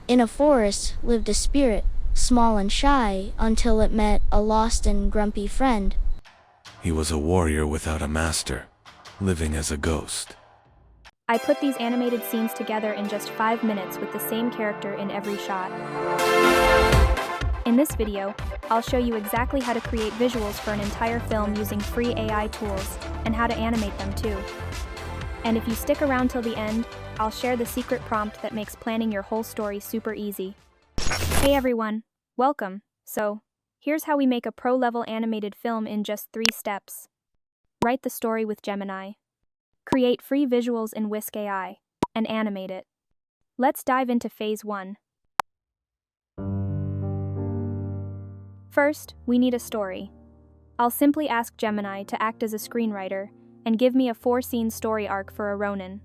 In a forest lived a spirit, small and shy, until it met a lost and grumpy friend. He was a warrior without a master, living as a ghost. I put these animated scenes together in just 5 minutes with the same character in every shot. In this video, I'll show you exactly how to create visuals for an entire film using free AI tools, and how to animate them too. And if you stick around till the end, I'll share the secret prompt that makes planning your whole story super easy. Hey everyone, welcome. So, here's how we make a pro-level animated film in just 3 steps. Write the story with Gemini. Create free visuals in Whisk AI, and animate it. Let's dive into phase 1. First, we need a story. I'll simply ask Gemini to act as a screenwriter and give me a 4-scene story arc for a Ronin.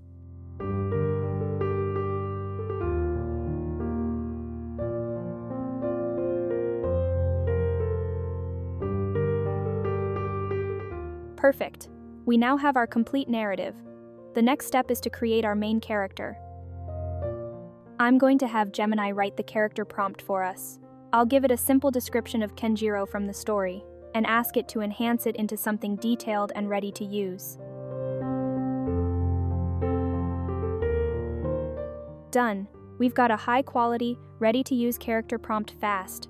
Perfect. We now have our complete narrative. The next step is to create our main character. I'm going to have Gemini write the character prompt for us. I'll give it a simple description of Kenjiro from the story, and ask it to enhance it into something detailed and ready to use. Done. We've got a high-quality, ready-to-use character prompt fast.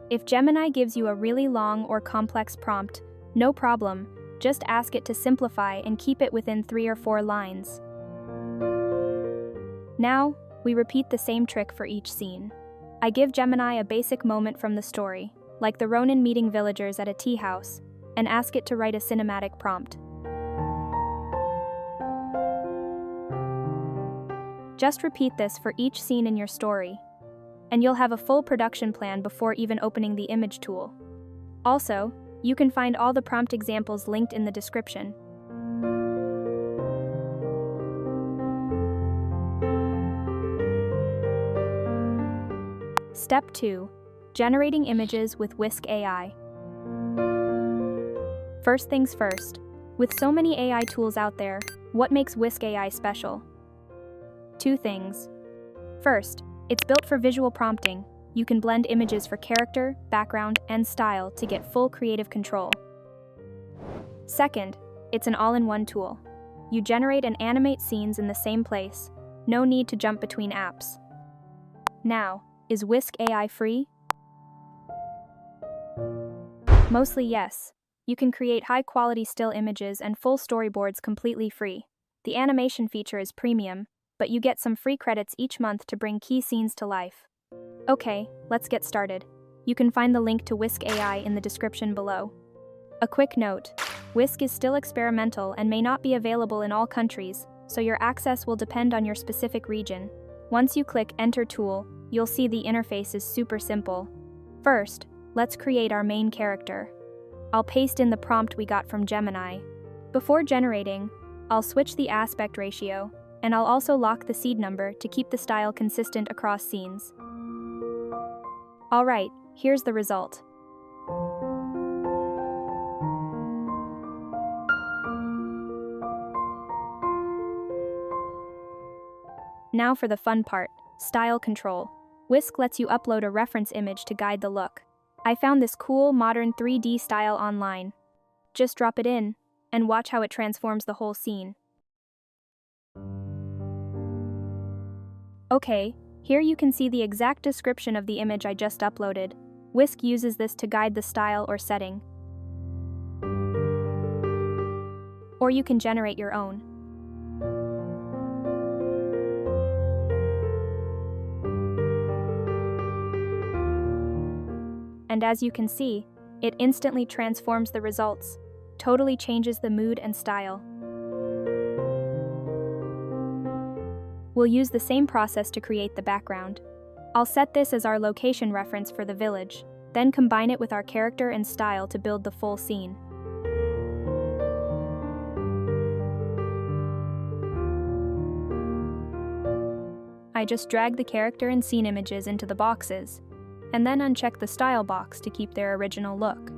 If Gemini gives you a really long or complex prompt, no problem. Just ask it to simplify and keep it within 3 or 4 lines. Now, we repeat the same trick for each scene. I give Gemini a basic moment from the story, like the Ronin meeting villagers at a tea house, and ask it to write a cinematic prompt. Just repeat this for each scene in your story, and you'll have a full production plan before even opening the image tool. Also, you can find all the prompt examples linked in the description. Step 2. Generating images with Whisk AI. First things first. With so many AI tools out there, what makes Whisk AI special? 2 things. First, it's built for visual prompting. You can blend images for character, background, and style to get full creative control. Second, it's an all-in-one tool. You generate and animate scenes in the same place. No need to jump between apps. Now, is Whisk AI free? Mostly yes. You can create high-quality still images and full storyboards completely free. The animation feature is premium, but you get some free credits each month to bring key scenes to life. Okay, let's get started. You can find the link to Whisk AI in the description below. A quick note, Whisk is still experimental and may not be available in all countries, so your access will depend on your specific region. Once you click Enter Tool, you'll see the interface is super simple. First, let's create our main character. I'll paste in the prompt we got from Gemini. Before generating, I'll switch the aspect ratio, and I'll also lock the seed number to keep the style consistent across scenes. Alright, here's the result. Now for the fun part, style control. Whisk lets you upload a reference image to guide the look. I found this cool, modern 3D style online. Just drop it in, and watch how it transforms the whole scene. Okay, here you can see the exact description of the image I just uploaded. Whisk uses this to guide the style or setting. Or you can generate your own. And as you can see, it instantly transforms the results, totally changes the mood and style. We'll use the same process to create the background. I'll set this as our location reference for the village, then combine it with our character and style to build the full scene. I just drag the character and scene images into the boxes, and then uncheck the style box to keep their original look.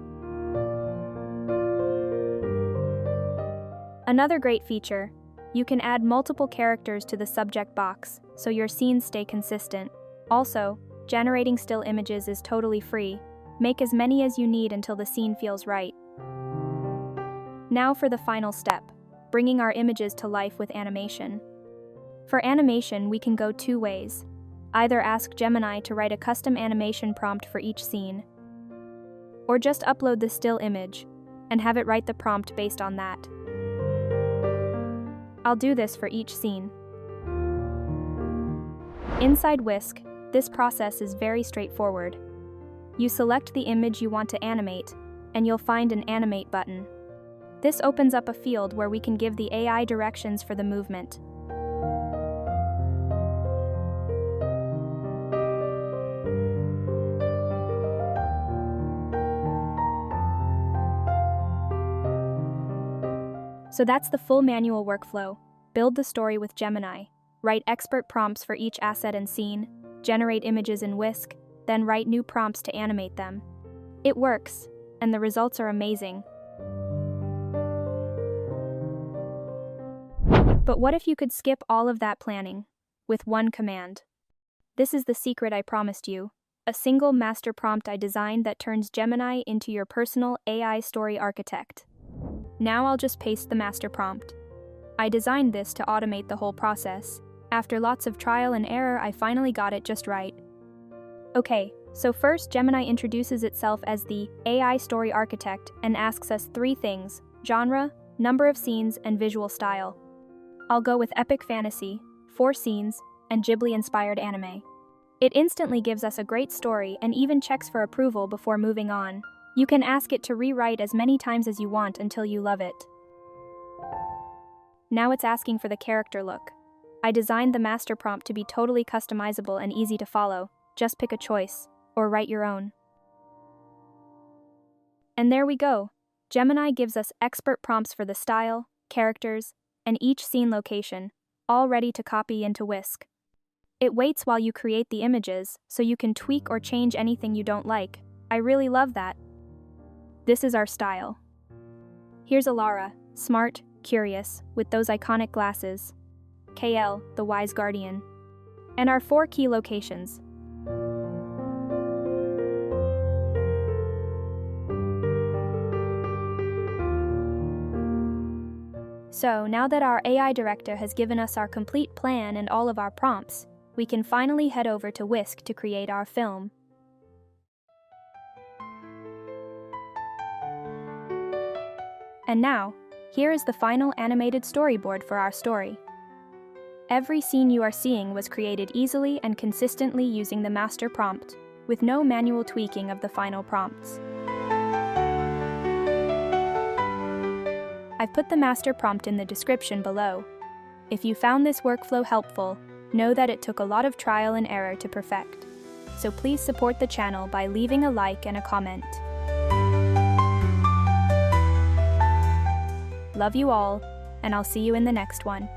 Another great feature, you can add multiple characters to the subject box, so your scenes stay consistent. Also, generating still images is totally free. Make as many as you need until the scene feels right. Now for the final step, bringing our images to life with animation. For animation, we can go two ways. Either ask Gemini to write a custom animation prompt for each scene, or just upload the still image and have it write the prompt based on that. I'll do this for each scene. Inside Whisk, this process is very straightforward. You select the image you want to animate, and you'll find an Animate button. This opens up a field where we can give the AI directions for the movement. So that's the full manual workflow. Build the story with Gemini, write expert prompts for each asset and scene, generate images in Whisk, then write new prompts to animate them. It works, and the results are amazing. But what if you could skip all of that planning with one command? This is the secret I promised you, a single master prompt I designed that turns Gemini into your personal AI story architect. Now I'll just paste the master prompt. I designed this to automate the whole process. After lots of trial and error, I finally got it just right. Okay, so first Gemini introduces itself as the AI story architect and asks us three things: genre, number of scenes, and visual style. I'll go with epic fantasy, 4 scenes, and Ghibli-inspired anime. It instantly gives us a great story and even checks for approval before moving on. You can ask it to rewrite as many times as you want until you love it. Now it's asking for the character look. I designed the master prompt to be totally customizable and easy to follow. Just pick a choice, or write your own. And there we go. Gemini gives us expert prompts for the style, characters, and each scene location, all ready to copy into Whisk. It waits while you create the images, so you can tweak or change anything you don't like. I really love that. This is our style. Here's Alara, smart, curious, with those iconic glasses. KL, the wise guardian. And our 4 key locations. So, now that our AI director has given us our complete plan and all of our prompts, we can finally head over to Whisk to create our film. And now, here is the final animated storyboard for our story. Every scene you are seeing was created easily and consistently using the master prompt, with no manual tweaking of the final prompts. I've put the master prompt in the description below. If you found this workflow helpful, know that it took a lot of trial and error to perfect. So please support the channel by leaving a like and a comment. Love you all, and I'll see you in the next one.